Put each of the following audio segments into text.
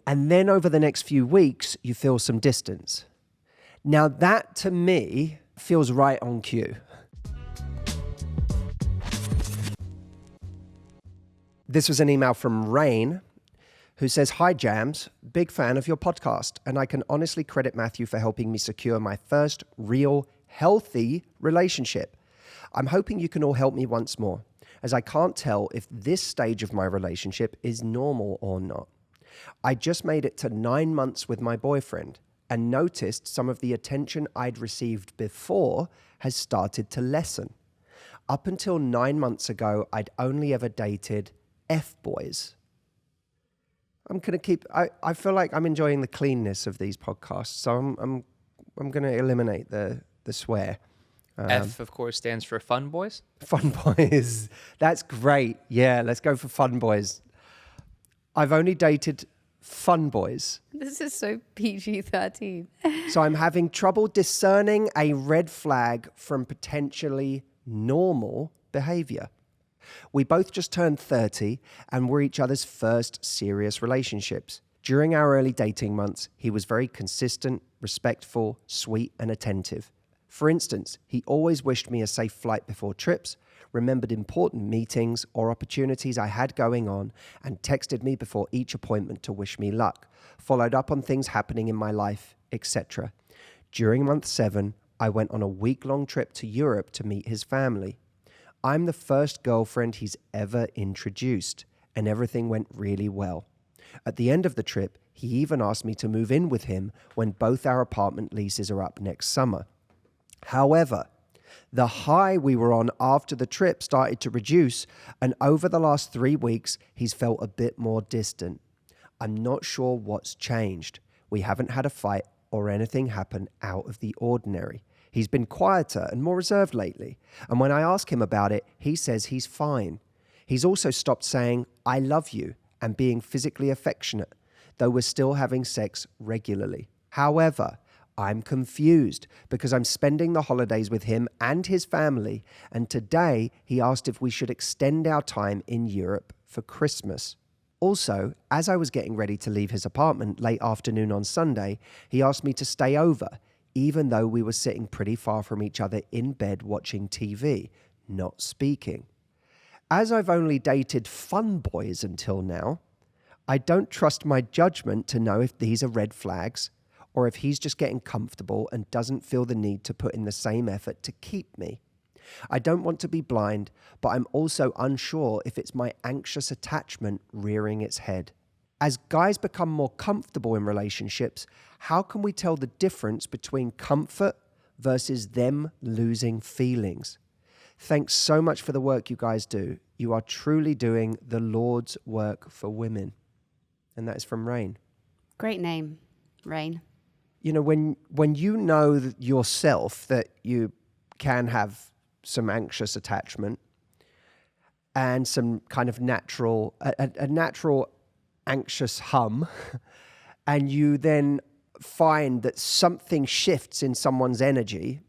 And then over the next few weeks, you feel some distance. Now that to me feels right on cue. This was an email from Rain, who says, "Hi Jams, big fan of your podcast, and I can honestly credit Matthew for helping me secure my first real healthy relationship. I'm hoping you can all help me once more, as I can't tell if this stage of my relationship is normal or not. I just made it to 9 months with my boyfriend and noticed some of the attention I'd received before has started to lessen. Up until 9 months ago, I'd only ever dated F-boys." I'm going to keep... I feel like I'm enjoying the cleanness of these podcasts, so I'm going to eliminate the swear. F, of course, stands for fun boys. Fun boys. That's great. Yeah, let's go for fun boys. I've only dated fun boys. This is so PG-13. So I'm having trouble discerning a red flag from potentially normal behavior. We both just turned 30 and were each other's first serious relationships. During our early dating months, he was very consistent, respectful, sweet, and attentive. For instance, he always wished me a safe flight before trips, remembered important meetings or opportunities I had going on, and texted me before each appointment to wish me luck, followed up on things happening in my life, etc. During month 7, I went on a week-long trip to Europe to meet his family. I'm the first girlfriend he's ever introduced, and everything went really well. At the end of the trip, he even asked me to move in with him when both our apartment leases are up next summer. However, the high we were on after the trip started to reduce, and over the last 3 weeks, he's felt a bit more distant. I'm not sure what's changed. We haven't had a fight or anything happen out of the ordinary. He's been quieter and more reserved lately, and when I ask him about it, he says he's fine. He's also stopped saying, "I love you," and being physically affectionate, though we're still having sex regularly. However, I'm confused because I'm spending the holidays with him and his family, and today he asked if we should extend our time in Europe for Christmas. Also, as I was getting ready to leave his apartment late afternoon on Sunday, he asked me to stay over, even though we were sitting pretty far from each other in bed watching TV, not speaking. As I've only dated fun boys until now, I don't trust my judgment to know if these are red flags or if he's just getting comfortable and doesn't feel the need to put in the same effort to keep me. I don't want to be blind, but I'm also unsure if it's my anxious attachment rearing its head. As guys become more comfortable in relationships, how can we tell the difference between comfort versus them losing feelings? Thanks so much for the work you guys do. You are truly doing the Lord's work for women. And that is from Rain. Great name, Rain. You know, when you know yourself that you can have some anxious attachment and some kind of natural anxious hum, and you then find that something shifts in someone's energy,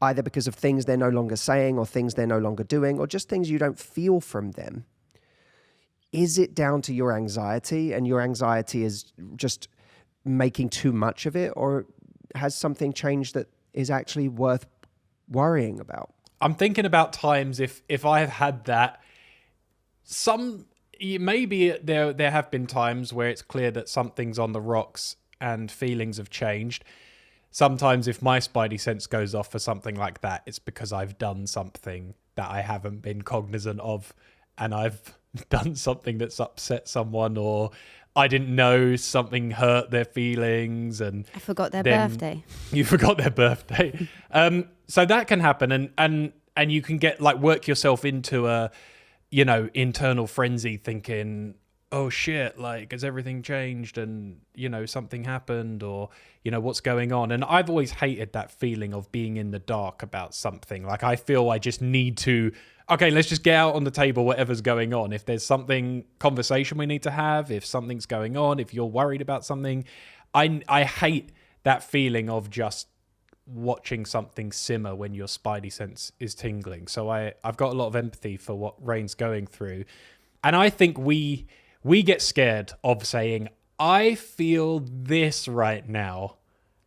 either because of things they're no longer saying or things they're no longer doing or just things you don't feel from them, is it down to your anxiety and your anxiety is just making too much of it, or has something changed that is actually worth worrying about? I'm thinking about times if I have had that, maybe there have been times where it's clear that something's on the rocks and feelings have changed. Sometimes if my spidey sense goes off for something like that, it's because I've done something that I haven't been cognizant of, and I've done something that's upset someone, or I didn't know something hurt their feelings, and I forgot their birthday. You forgot their birthday. So that can happen, and you can get work yourself into a internal frenzy, thinking, oh shit, has everything changed, and something happened, or what's going on. And I've always hated that feeling of being in the dark about something. I feel I just need to, okay, let's just get out on the table whatever's going on. If there's conversation we need to have, if something's going on, if you're worried about something, I hate that feeling of just watching something simmer when your spidey sense is tingling. So I've got a lot of empathy for what Rain's going through. And I think we get scared of saying, I feel this right now.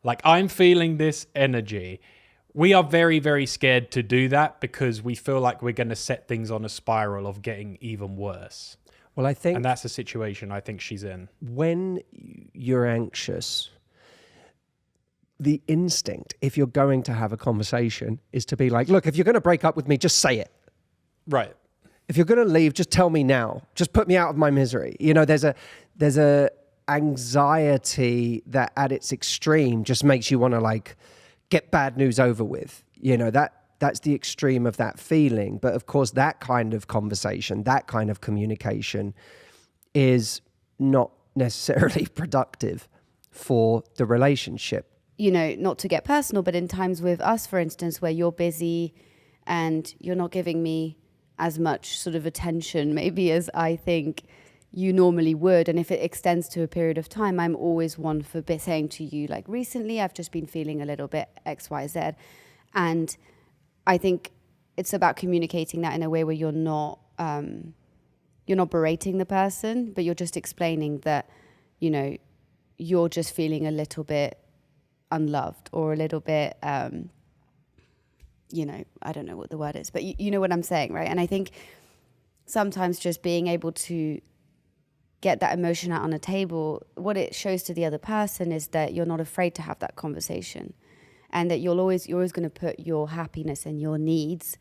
Like, I'm feeling this energy. We are very, very scared to do that because we feel like we're going to set things on a spiral of getting even worse. Well, I think... And that's the situation I think she's in. When you're anxious, the instinct, if you're going to have a conversation, is to be like, look, if you're going to break up with me, just say it. Right. If you're going to leave, just tell me now. Just put me out of my misery. You know, there's a anxiety that at its extreme just makes you want to like get bad news over with. You know, that's the extreme of that feeling. But of course, that kind of conversation, that kind of communication is not necessarily productive for the relationship. You know, not to get personal, but in times with us, for instance, where you're busy and you're not giving me as much sort of attention maybe as I think you normally would. And if it extends to a period of time, I'm always one for saying to you, like, recently I've just been feeling a little bit X, Y, Z. And I think it's about communicating that in a way where you're not berating the person, but you're just explaining that, you know, you're just feeling a little bit unloved or a little bit, you know, I don't know what the word is, but you know what I'm saying, right? And I think sometimes just being able to get that emotion out on a table, what it shows to the other person is that you're not afraid to have that conversation, and that you're always going to put your happiness and your needs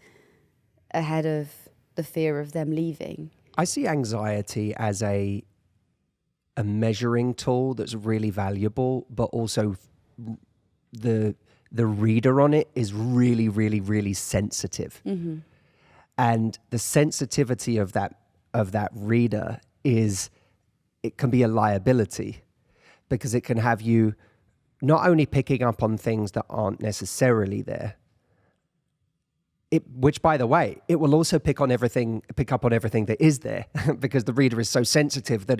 ahead of the fear of them leaving. I see anxiety as a measuring tool that's really valuable, but also the reader on it is really, really, really sensitive. Mm-hmm. And the sensitivity of that reader it can be a liability, because it can have you not only picking up on things that aren't necessarily there, which, by the way, it will also pick up on everything that is there, because the reader is so sensitive that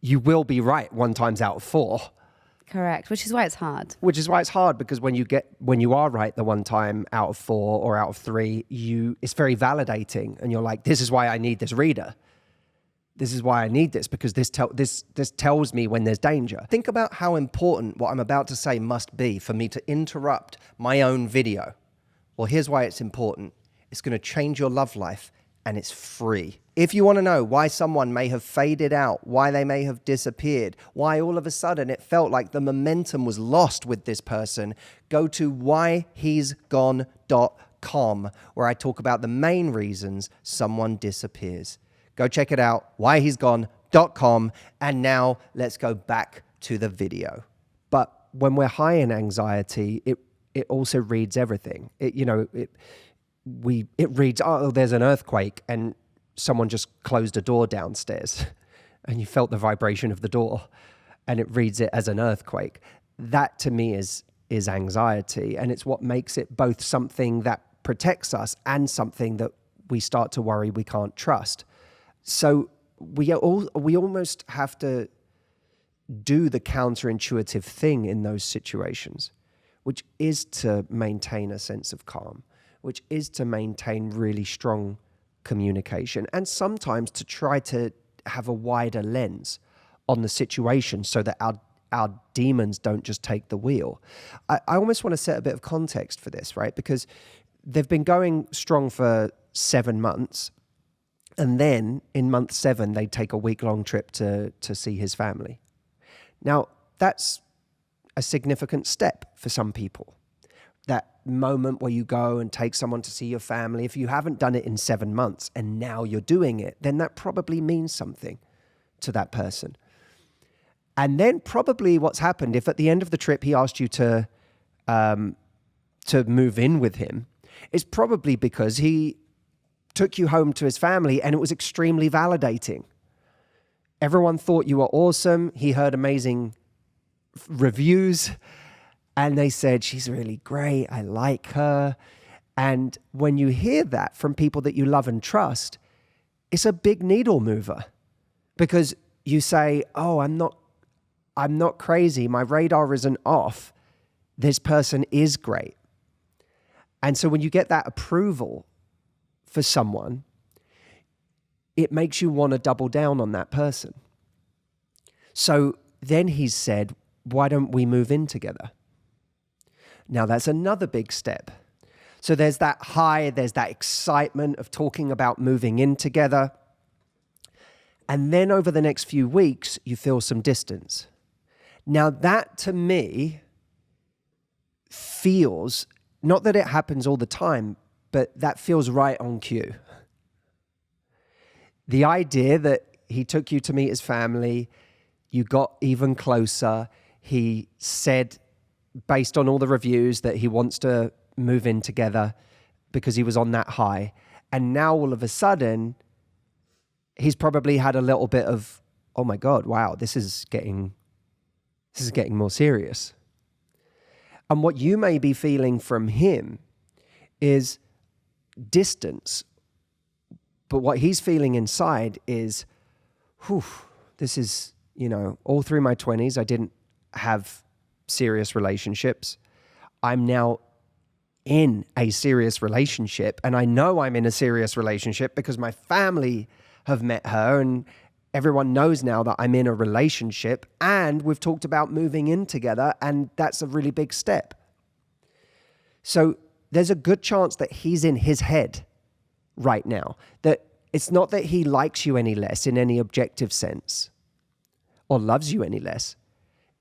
you will be right 1 time out of 4. Correct, which is why it's hard. Which is why it's hard, because when you are right the 1 time out of 4 or out of 3, it's very validating, and you're like, this is why I need this reader. This is why I need this, because this tells me when there's danger. Think about how important what I'm about to say must be for me to interrupt my own video. Well, here's why it's important. It's going to change your love life, and it's free. If you want to know why someone may have faded out, why they may have disappeared, why all of a sudden it felt like the momentum was lost with this person, go to whyhe'sgone.com, where I talk about the main reasons someone disappears. Go check it out, whyhe'sgone.com. And now let's go back to the video. But when we're high in anxiety, it also reads everything. It reads, oh, there's an earthquake, and someone just closed a door downstairs, and you felt the vibration of the door, and it reads it as an earthquake. That to me is anxiety, and it's what makes it both something that protects us and something that we start to worry we can't trust. So we almost have to do the counterintuitive thing in those situations, which is to maintain a sense of calm, which is to maintain really strong communication, and sometimes to try to have a wider lens on the situation so that our demons don't just take the wheel. I almost want to set a bit of context for this, right? Because they've been going strong for 7 months, and then in month 7, they take a week-long trip to see his family. Now, that's a significant step for some people. That moment where you go and take someone to see your family, if you haven't done it in 7 months and now you're doing it, then that probably means something to that person. And then probably what's happened, if at the end of the trip he asked you to move in with him, it's probably because he took you home to his family and it was extremely validating. Everyone thought you were awesome. He heard amazing reviews, and they said, she's really great, I like her. And when you hear that from people that you love and trust, it's a big needle mover, because you say, oh, I'm not crazy. My radar isn't off. This person is great. And so when you get that approval for someone, it makes you want to double down on that person. So then he said, why don't we move in together? Now that's another big step. So there's that high, there's that excitement of talking about moving in together. And then over the next few weeks, you feel some distance. Now that to me feels, not that it happens all the time, but that feels right on cue. The idea that he took you to meet his family, you got even closer. He said, based on all the reviews, that he wants to move in together because he was on that high. And now all of a sudden, he's probably had a little bit of, oh my God, wow, this is getting more serious. And what you may be feeling from him is distance. But what he's feeling inside is, whew, this is, all through my 20s, I didn't have serious relationships. I'm now in a serious relationship, and I know I'm in a serious relationship because my family have met her and everyone knows now that I'm in a relationship, and we've talked about moving in together, and that's a really big step. So there's a good chance that he's in his head right now, that it's not that he likes you any less in any objective sense or loves you any less.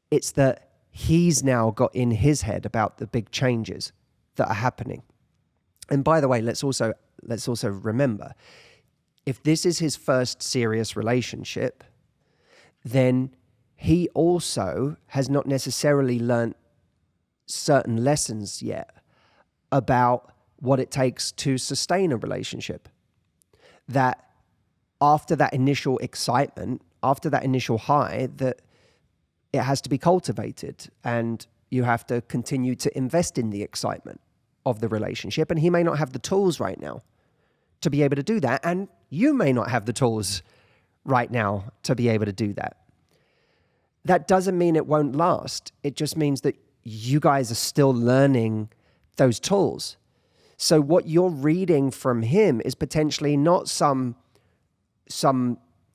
It's that he's now got in his head about the big changes that are happening. And by the way, let's also remember, if this is his first serious relationship, then he also has not necessarily learnt certain lessons yet about what it takes to sustain a relationship. That after that initial excitement, after that initial high, that it has to be cultivated, and you have to continue to invest in the excitement of the relationship. And he may not have the tools right now to be able to do that, and you may not have the tools right now to be able to do that. That doesn't mean it won't last. It just means that you guys are still learning those tools. So what you're reading from him is potentially not some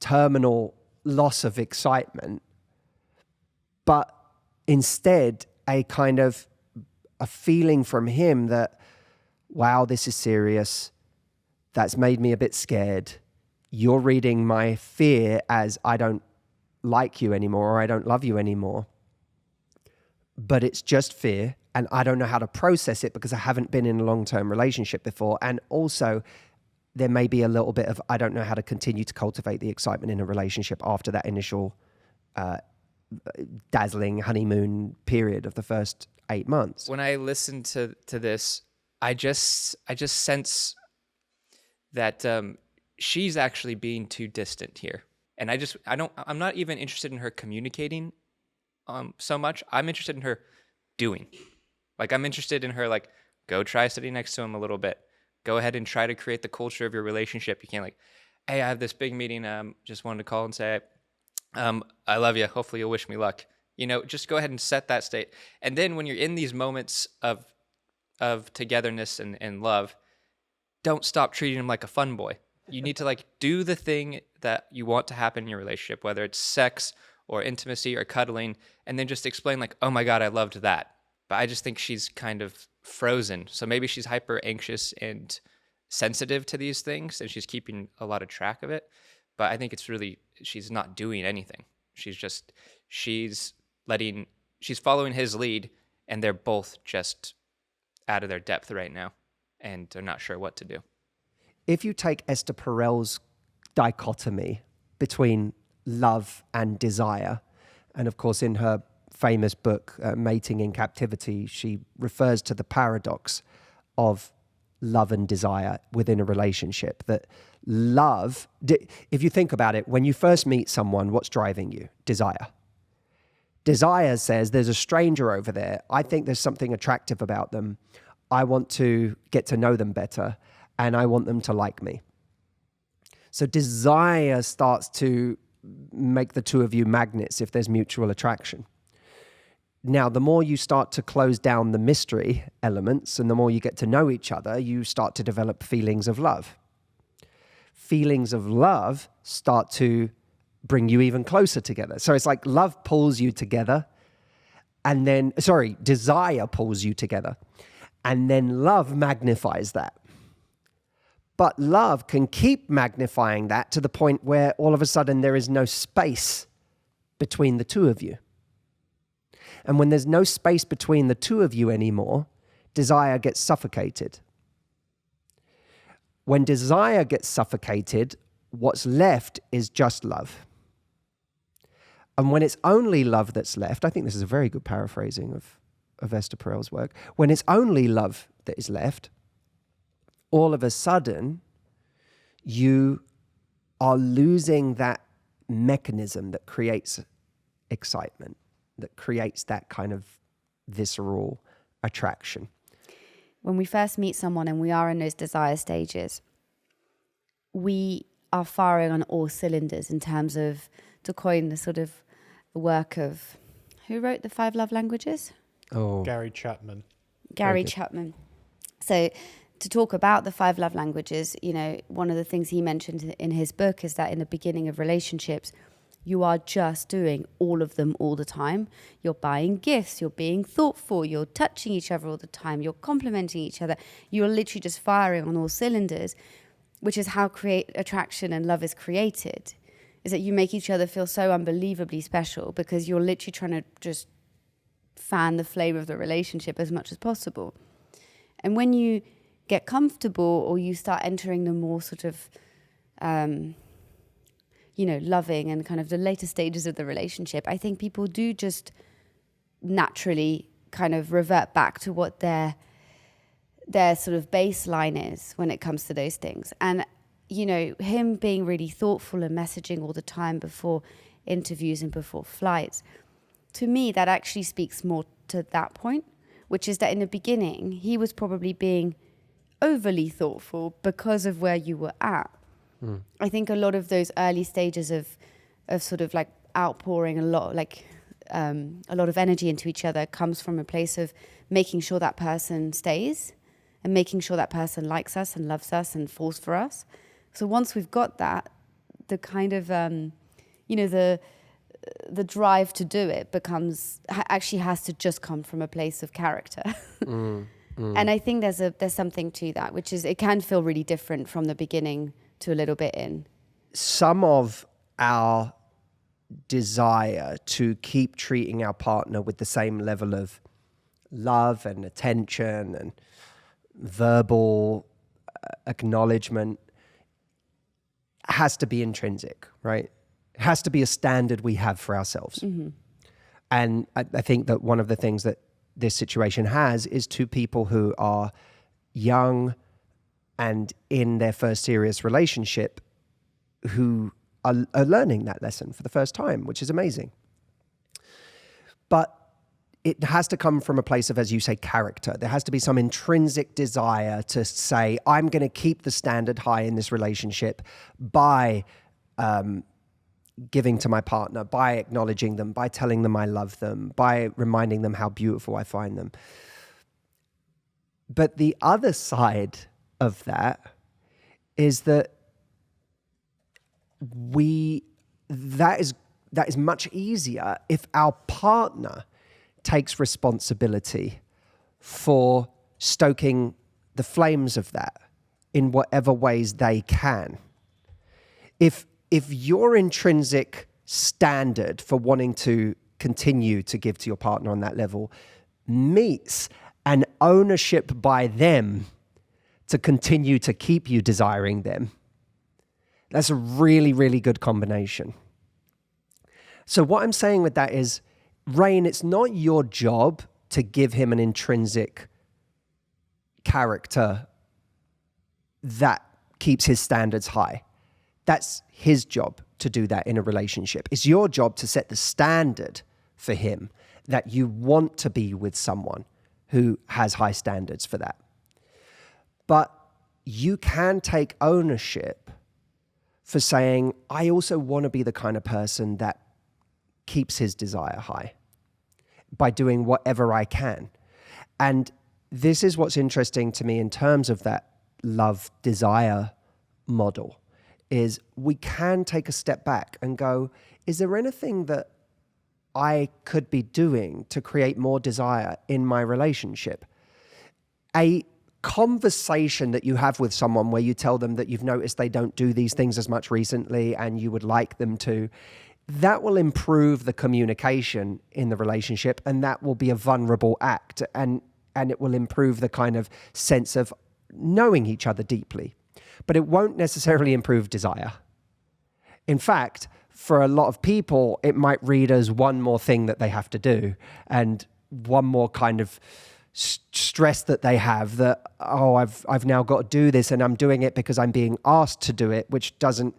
terminal loss of excitement, but instead a kind of a feeling from him that, wow, this is serious. That's made me a bit scared. You're reading my fear as I don't like you anymore, or I don't love you anymore. But it's just fear, and I don't know how to process it because I haven't been in a long-term relationship before. And also, there may be a little bit of, I don't know how to continue to cultivate the excitement in a relationship after that initial dazzling honeymoon period of the first 8 months. When I listen to this, I just sense that she's actually being too distant here. And I'm not even interested in her communicating so much. I'm interested in her doing. Like, I'm interested in her, like, go try sitting next to him a little bit. Go ahead and try to create the culture of your relationship. You can't, like, hey, I have this big meeting. Just wanted to call and say, I love you. Hopefully you'll wish me luck. Just go ahead and set that state. And then when you're in these moments of togetherness and love, don't stop treating him like a fun boy. You need to, like, do the thing that you want to happen in your relationship, whether it's sex or intimacy or cuddling, and then just explain, like, oh my God, I loved that. But I just think she's kind of frozen. So maybe she's hyper anxious and sensitive to these things, and she's keeping a lot of track of it. But I think it's really, she's not doing anything. She's following his lead, and they're both just out of their depth right now, and they're not sure what to do. If you take Esther Perel's dichotomy between love and desire, and of course in her famous book, Mating in Captivity, she refers to the paradox of love and desire within a relationship. That love, if you think about it, when you first meet someone, what's driving you? Desire. Desire says, there's a stranger over there. I think there's something attractive about them. I want to get to know them better, and I want them to like me. So desire starts to make the two of you magnets if there's mutual attraction. Now, the more you start to close down the mystery elements and the more you get to know each other, you start to develop feelings of love. Feelings of love start to bring you even closer together. So it's like love pulls you together, and then, desire pulls you together, and then love magnifies that. But love can keep magnifying that to the point where all of a sudden there is no space between the two of you. And when there's no space between the two of you anymore, desire gets suffocated. When desire gets suffocated, what's left is just love. And when it's only love that's left, I think this is a very good paraphrasing of Esther Perel's work. When it's only love that is left, all of a sudden, you are losing that mechanism that creates excitement, that creates that kind of visceral attraction. When we first meet someone and we are in those desire stages, we are firing on all cylinders in terms of, to coin the sort of work of, who wrote the 5 love languages? Oh, Gary Chapman. Gary Chapman. So to talk about the 5 love languages, you know, one of the things he mentioned in his book is that in the beginning of relationships, you are just doing all of them all the time. You're buying gifts, you're being thoughtful, you're touching each other all the time, you're complimenting each other. You're literally just firing on all cylinders, which is how attraction and love is created, is that you make each other feel so unbelievably special because you're literally trying to just fan the flame of the relationship as much as possible. And when you get comfortable or you start entering the more sort of loving and kind of the later stages of the relationship, I think people do just naturally kind of revert back to what their sort of baseline is when it comes to those things. And, you know, him being really thoughtful and messaging all the time before interviews and before flights, to me, that actually speaks more to that point, which is that in the beginning, he was probably being overly thoughtful because of where you were at. I think a lot of those early stages of sort of like outpouring a lot of energy into each other comes from a place of making sure that person stays and making sure that person likes us and loves us and falls for us. So once we've got that, the kind of, the drive to do it actually has to just come from a place of character. And I think there's something to that, which is it can feel really different from the beginning to a little bit in. Some of our desire to keep treating our partner with the same level of love and attention and verbal acknowledgement has to be intrinsic, right? It has to be a standard we have for ourselves. Mm-hmm. And I think that one of the things that this situation has is two people who are young and in their first serious relationship who are learning that lesson for the first time, which is amazing. But it has to come from a place of, as you say, character. There has to be some intrinsic desire to say, I'm going to keep the standard high in this relationship by giving to my partner, by acknowledging them, by telling them I love them, by reminding them how beautiful I find them. But the other side of that is that that is much easier if our partner takes responsibility for stoking the flames of that in whatever ways they can. If your intrinsic standard for wanting to continue to give to your partner on that level meets an ownership by them to continue to keep you desiring them, that's a really, really good combination. So what I'm saying with that is, Rain, it's not your job to give him an intrinsic character that keeps his standards high. That's his job to do that in a relationship. It's your job to set the standard for him that you want to be with someone who has high standards for that. But you can take ownership for saying, I also want to be the kind of person that keeps his desire high by doing whatever I can. And this is what's interesting to me in terms of that love desire model, is we can take a step back and go, is there anything that I could be doing to create more desire in my relationship? A conversation that you have with someone where you tell them that you've noticed they don't do these things as much recently and you would like them to, that will improve the communication in the relationship, and that will be a vulnerable act, and it will improve the kind of sense of knowing each other deeply. But it won't necessarily improve desire. In fact, for a lot of people, it might read as one more thing that they have to do and one more kind of stress that they have that, oh, I've now got to do this and I'm doing it because I'm being asked to do it, which doesn't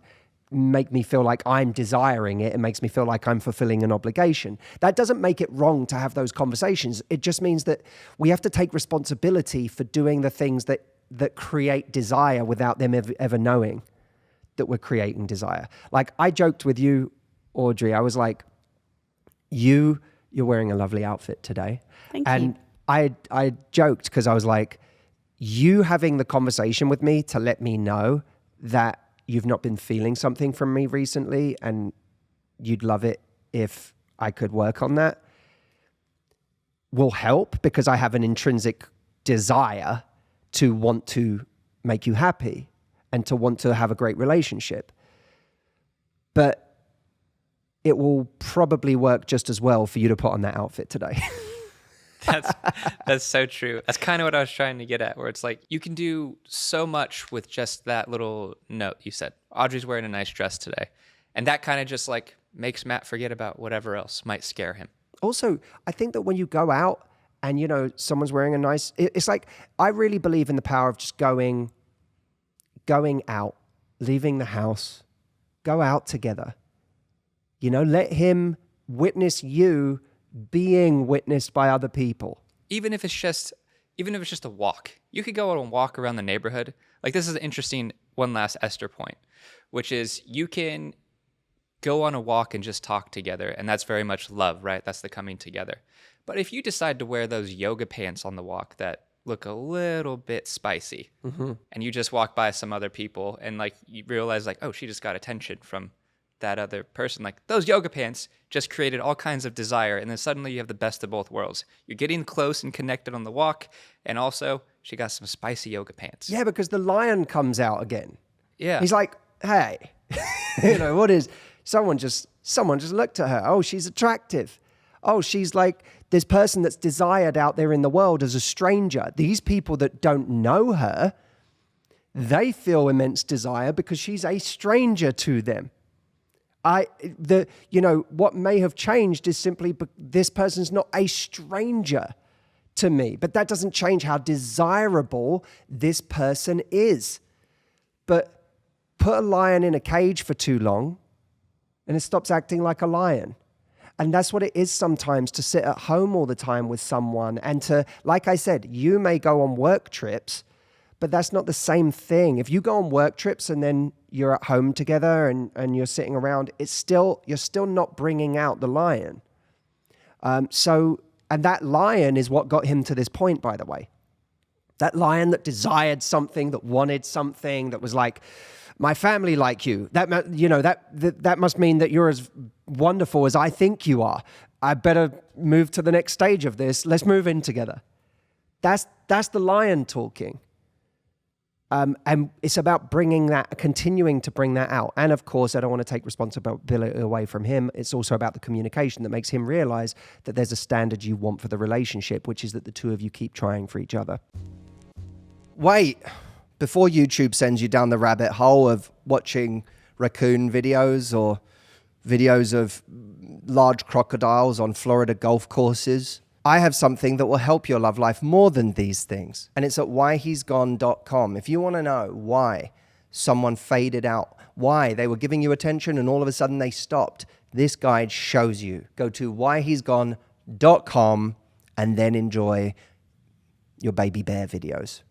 make me feel like I'm desiring it. It makes me feel like I'm fulfilling an obligation. That doesn't make it wrong to have those conversations. It just means that we have to take responsibility for doing the things that create desire without them ever knowing that we're creating desire. Like I joked with you, Audrey, I was like, you're wearing a lovely outfit today. Thank you. I joked because I was like, you having the conversation with me to let me know that you've not been feeling something from me recently and you'd love it if I could work on that will help, because I have an intrinsic desire to want to make you happy and to want to have a great relationship. But it will probably work just as well for you to put on that outfit today. That's so true. That's kind of what I was trying to get at, where it's like you can do so much with just that little note you said. Audrey's wearing a nice dress today. And that kind of just like makes Matt forget about whatever else might scare him. Also, I think that when you go out and, you know, someone's wearing a nice, it's like, I really believe in the power of just going out, leaving the house, go out together. You know, let him witness you being witnessed by other people. Even if it's just a walk. You could go out and walk around the neighborhood. Like, this is an interesting one last Esther point, which is you can go on a walk and just talk together, and that's very much love, right? That's the coming together. But if you decide to wear those yoga pants on the walk that look a little bit spicy, and you just walk by some other people and like you realize like, oh, she just got attention from that other person, like those yoga pants just created all kinds of desire, and then suddenly you have the best of both worlds. You're getting close and connected on the walk, and also she got some spicy yoga pants. Yeah, because the lion comes out again. Yeah. He's like, hey, you know, what is, someone just looked at her. Oh, she's attractive. Oh, she's like this person that's desired out there in the world as a stranger. These people that don't know her, they feel immense desire because she's a stranger to them. What may have changed is simply this person's not a stranger to me, but that doesn't change how desirable this person is. But put a lion in a cage for too long and it stops acting like a lion. And that's what it is sometimes, to sit at home all the time with someone and to, like I said, you may go on work trips, but that's not the same thing. If you go on work trips and then you're at home together and you're sitting around, you're still not bringing out the lion. And that lion is what got him to this point, by the way. That lion that desired something, that wanted something, that was like, my family like you. That must mean that you're as wonderful as I think you are. I better move to the next stage of this. Let's move in together. That's the lion talking. And it's about continuing to bring that out. And of course, I don't want to take responsibility away from him. It's also about the communication that makes him realize that there's a standard you want for the relationship, which is that the two of you keep trying for each other. Wait, before YouTube sends you down the rabbit hole of watching raccoon videos or videos of large crocodiles on Florida golf courses, I have something that will help your love life more than these things. And it's at whyhe'sgone.com. If you want to know why someone faded out, why they were giving you attention and all of a sudden they stopped, this guide shows you. Go to whyhe'sgone.com and then enjoy your baby bear videos.